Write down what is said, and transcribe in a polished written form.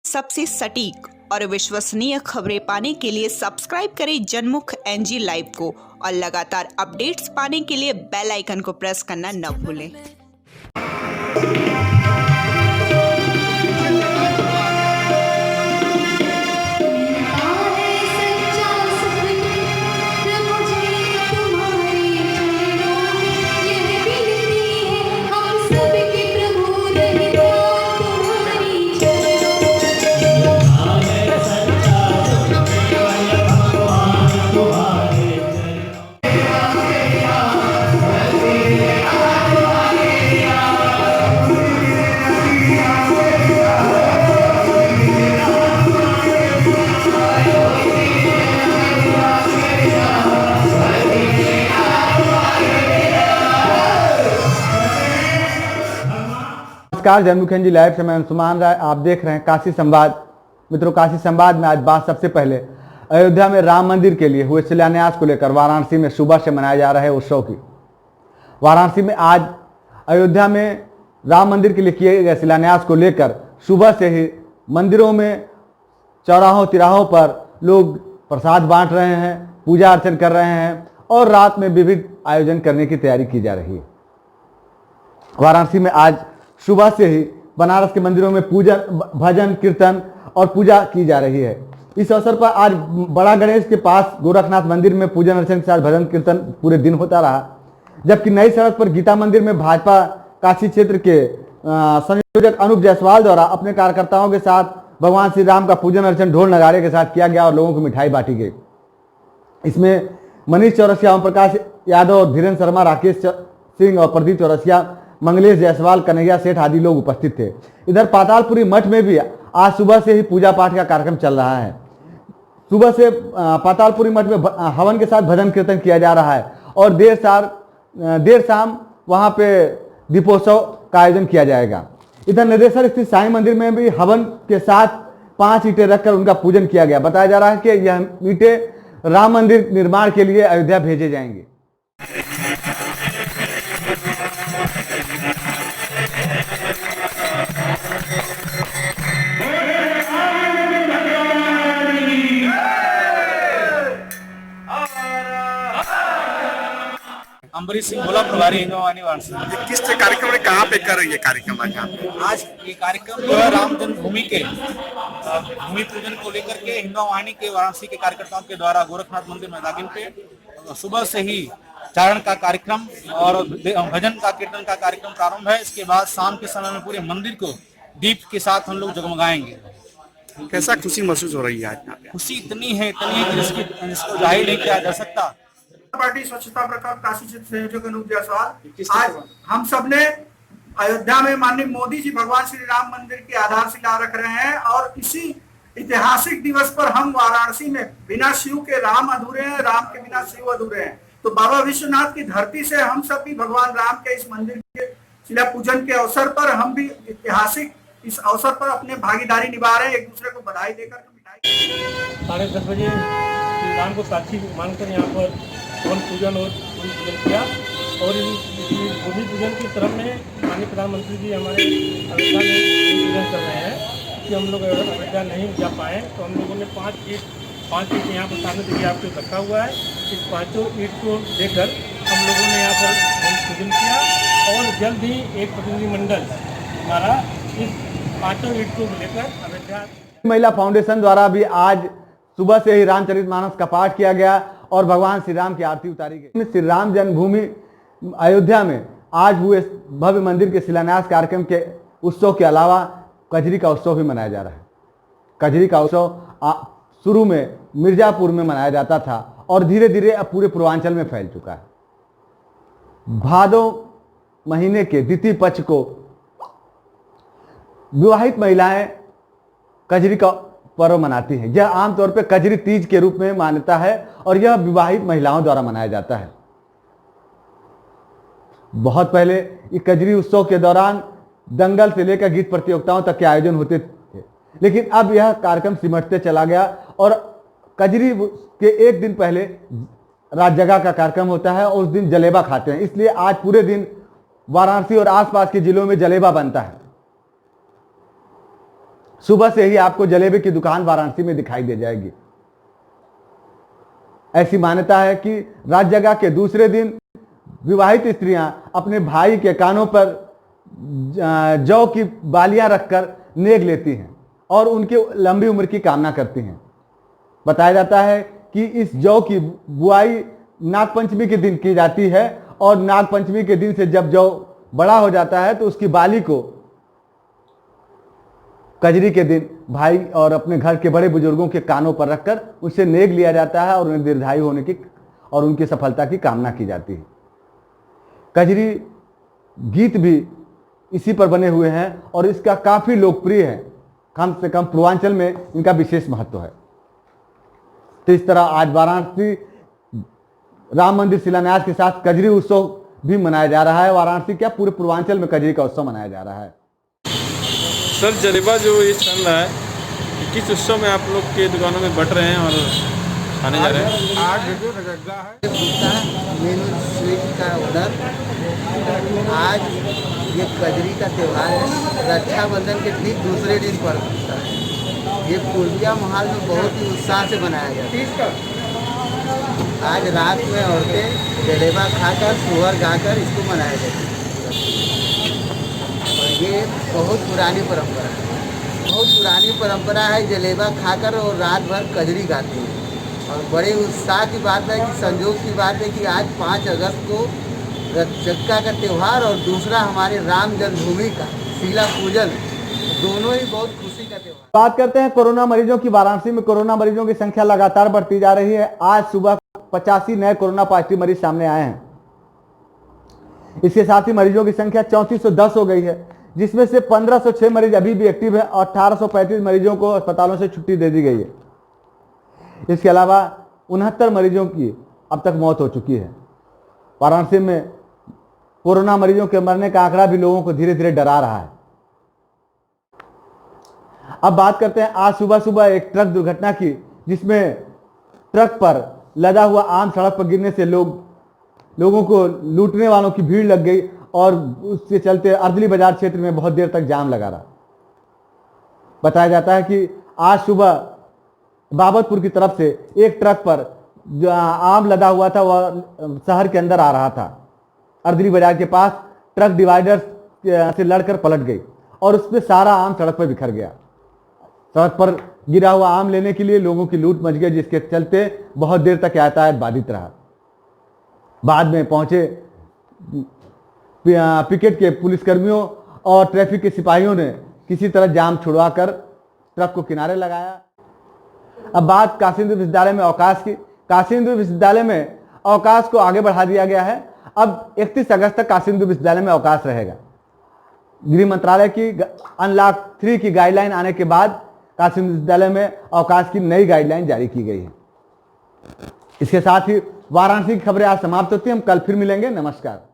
सबसे सटीक और विश्वसनीय खबरें पाने के लिए सब्सक्राइब करें जनमुख एनजी लाइव को और लगातार अपडेट्स पाने के लिए बेल आइकन को प्रेस करना न भूलें। नमस्कार, जनमुख एनजी लाइव से मैं अंशुमान राय। आप देख रहे हैं काशी संवाद। मित्रों, काशी संवाद में आज बात सबसे पहले अयोध्या में राम मंदिर के लिए हुए शिलान्यास को लेकर वाराणसी में सुबह से मनाया जा रहा है उत्सव की। वाराणसी में आज अयोध्या में राम मंदिर के लिए किए गए शिलान्यास को लेकर सुबह से ही मंदिरों में चौराहों तिराहों पर लोग प्रसाद बांट रहे हैं, पूजा अर्चन कर रहे हैं और रात में विविध आयोजन करने की तैयारी की जा रही है। वाराणसी में आज सुबह से ही बनारस के मंदिरों में पूजन, भजन, कीर्तन और पूजा की जा रही है। इस अवसर पर आज बड़ा गणेश के पास गोरखनाथ मंदिर में पूजन अर्चन के साथ भजन कीर्तन पूरे दिन होता रहा, जबकि नई सड़क पर गीता मंदिर में भाजपा काशी क्षेत्र के संयोजक अनूप जायसवाल द्वारा अपने कार्यकर्ताओं के साथ भगवान श्री राम का पूजन अर्चन ढोल नगाड़े के साथ किया गया और लोगों को मिठाई बांटी गई। इसमें मनीष चौरसिया, ओम प्रकाश यादव और धीरेन्द्र शर्मा, राकेश सिंह और प्रदीप चौरसिया, मंगलेश जायसवाल, कन्हैया सेठ आदि लोग उपस्थित थे। इधर पातालपुरी मठ में भी आज सुबह से ही पूजा पाठ का कार्यक्रम चल रहा है। सुबह से पातालपुरी मठ में हवन के साथ भजन कीर्तन किया जा रहा है और देर शाम वहां पे दीपोत्सव का आयोजन किया जाएगा। इधर नदेसर स्थित साईं मंदिर में भी हवन के साथ 5 ईंटें रखकर उनका पूजन किया गया। बताया जा रहा है कि यह ईंटें राम मंदिर निर्माण के लिए अयोध्या भेजे जाएंगे। अंबरीश सिंह भोला, प्रभारी हिंदुवानी वाराणसी। किस कार्यक्रम में कहाँ पे कर रही है कार्यक्रम आज यहाँ पे? आज ये कार्यक्रम जो है राम जन्मभूमि के भूमि पूजन को लेकर के हिंदुवानी के वाराणसी के कार्यकर्ताओं के द्वारा गोरखनाथ मंदिर मैदागिन पे सुबह से ही चारण का कार्यक्रम और भजन का कीर्तन का कार्यक्रम प्रारंभ है। इसके बाद शाम के समय में पूरे मंदिर को दीप के साथ हम लोग जगमगाएंगे। कैसा खुशी महसूस हो रही है आज यहाँ पे? खुशी इतनी है कि जिसको जाहिर नहीं किया जा सकता। पार्टी स्वच्छता प्रकल्प काशी क्षेत्र संयोजक अनूप जायसवाल, आज हम सब ने अयोध्या में माननीय मोदी जी भगवान श्री राम मंदिर की आधारशिला रख रहे हैं और इसी ऐतिहासिक दिवस पर हम वाराणसी में बिना शिव के राम अधूरे हैं, राम के बिना शिव अधूरे हैं। तो बाबा विश्वनाथ की धरती से हम सब भी भगवान राम के इस मंदिर के शिला पूजन के अवसर पर हम भी ऐतिहासिक इस अवसर पर अपने भागीदारी निभा रहे हैं, एक दूसरे को बधाई देकर मिठाई। 10:30 बजे श्री राम को साक्षी मानकर यहाँ पर भवन पूजन और पूजन किया और इस भूमि पूजन के क्रम में माननीय प्रधानमंत्री जी हमारे अयोध्या में पूजन कर रहे हैं कि हम लोग अयोध्या नहीं जा पाए, तो हम लोगों ने 5 ईंट यहाँ पर सामने देखिए आपको रखा हुआ है। इस 5 ईंट को लेकर हम लोगों ने यहाँ पर भवन पूजन किया और जल्द ही एक प्रतिनिधिमंडल हमारा इस 5 ईंट को लेकर अयोध्या। महिला फाउंडेशन द्वारा भी आज सुबह से ही रामचरितमानस का पाठ किया गया और भगवान श्री राम की आरती उतारी गई। श्री राम जन्मभूमि अयोध्या में आज हुए भव्य मंदिर के शिलान्यास कार्यक्रम के उत्सव के अलावा कजरी का उत्सव भी मनाया जा रहा है। कजरी का उत्सव शुरू में मिर्जापुर में मनाया जाता था और धीरे धीरे अब पूरे पूर्वांचल में फैल चुका है। भादो महीने के द्वितीय पक्ष को विवाहित महिलाएं कजरी का पर्व मनाती है। यह आमतौर पर कजरी तीज के रूप में मान्यता है और यह विवाहित महिलाओं द्वारा मनाया जाता है। बहुत पहले इस कजरी उत्सव के दौरान दंगल से लेकर गीत प्रतियोगिताओं तक के आयोजन होते थे, लेकिन अब यह कार्यक्रम सिमटते चला गया और कजरी के एक दिन पहले रात जगह का कार्यक्रम होता है और उस दिन जलेबा खाते हैं। इसलिए आज पूरे दिन वाराणसी और आसपास के जिलों में जलेबा बनता है। सुबह से ही आपको जलेबी की दुकान वाराणसी में दिखाई दे जाएगी। ऐसी मान्यता है कि रात जगह के दूसरे दिन विवाहित स्त्रियां अपने भाई के कानों पर जौ की बालियां रखकर नेग लेती हैं और उनकी लंबी उम्र की कामना करती हैं। बताया जाता है कि इस जौ की बुआई नागपंचमी के दिन की जाती है और नागपंचमी के दिन से जब जौ बड़ा हो जाता है तो उसकी बाली को कजरी के दिन भाई और अपने घर के बड़े बुजुर्गों के कानों पर रखकर उससे नेग लिया जाता है और उन्हें दीर्घायु होने की और उनकी सफलता की कामना की जाती है। कजरी गीत भी इसी पर बने हुए हैं और इसका काफी लोकप्रिय है, कम से कम पूर्वांचल में इनका विशेष महत्व है। तो इस तरह आज वाराणसी राम मंदिर शिलान्यास के साथ कजरी उत्सव भी मनाया जा रहा है। वाराणसी क्या पूरे पूर्वांचल में कजरी का उत्सव मनाया जा रहा है। सर जलेबा जो ये चल रहा है, किस उत्सव में आप लोग के दुकानों में बट रहे हैं और खाने जा रहे हैं? मेनू स्वीट का ऑर्डर। आज ये कजरी का त्यौहार है, रक्षाबंधन के ठीक दूसरे दिन पड़ता है। ये पूर्णिया महल में बहुत ही उत्साह से मनाया जाता है। आज रात में औरतें जलेबा खाकर सुअर गाकर इसको मनाया जाता है और ये बहुत पुरानी परंपरा है। बहुत पुरानी परंपरा है जलेबा खाकर और रात भर कजरी गाती है। और बड़े उत्साह की बात है कि संजोग की बात है कि आज 5 अगस्त को रथचक्का का त्यौहार और दूसरा हमारे राम जन्मभूमि का शीला पूजन, दोनों ही बहुत खुशी का त्यौहार। बात करते हैं कोरोना मरीजों की। वाराणसी में कोरोना मरीजों की संख्या लगातार बढ़ती जा रही है। आज सुबह 85 नए कोरोना पॉजिटिव मरीज सामने आए हैं। इसके साथ ही मरीजों की संख्या 3410 हो गई है, जिसमें से 1506 मरीज अभी भी एक्टिव है और 1835 मरीजों को अस्पतालों से छुट्टी दे दी गई है। इसके अलावा 69 मरीजों की अब तक मौत हो चुकी है। वाराणसी में कोरोना मरीजों के मरने का आंकड़ा भी लोगों को धीरे धीरे डरा रहा है। अब बात करते हैं आज सुबह सुबह एक ट्रक दुर्घटना की, जिसमें ट्रक पर लदा हुआ आम सड़क पर गिरने से लोगों को लूटने वालों की भीड़ लग गई और उसके चलते अर्दली बाजार क्षेत्र में बहुत देर तक जाम लगा रहा। बताया जाता है कि आज सुबह बाबतपुर की तरफ से एक ट्रक पर जो आम लदा हुआ था वह शहर के अंदर आ रहा था। अर्दली बाजार के पास ट्रक डिवाइडर से लड़कर पलट गई और उसमें सारा आम सड़क पर बिखर गया। सड़क पर गिरा हुआ आम लेने के लिए लोगों की लूट मच गई, जिसके चलते बहुत देर तक यातायात बाधित रहा। बाद में पहुंचे पिकेट के पुलिसकर्मियों और ट्रैफिक के सिपाहियों ने किसी तरह जाम छुड़वाकर ट्रक को किनारे लगाया। अब बात काशी हिंदू विश्वविद्यालय में अवकाश की। काशी हिंदू विश्वविद्यालय में अवकाश को आगे बढ़ा दिया गया है। अब 31 अगस्त तक काशी हिंदू विश्वविद्यालय में अवकाश रहेगा। गृह मंत्रालय की अनलॉक 3 की गाइडलाइन आने के बाद काशी हिंदू विश्वविद्यालय में अवकाश की नई गाइडलाइन जारी की गई है। इसके साथ ही वाराणसी की खबरें आज समाप्त होती हैं। हम कल फिर मिलेंगे। नमस्कार।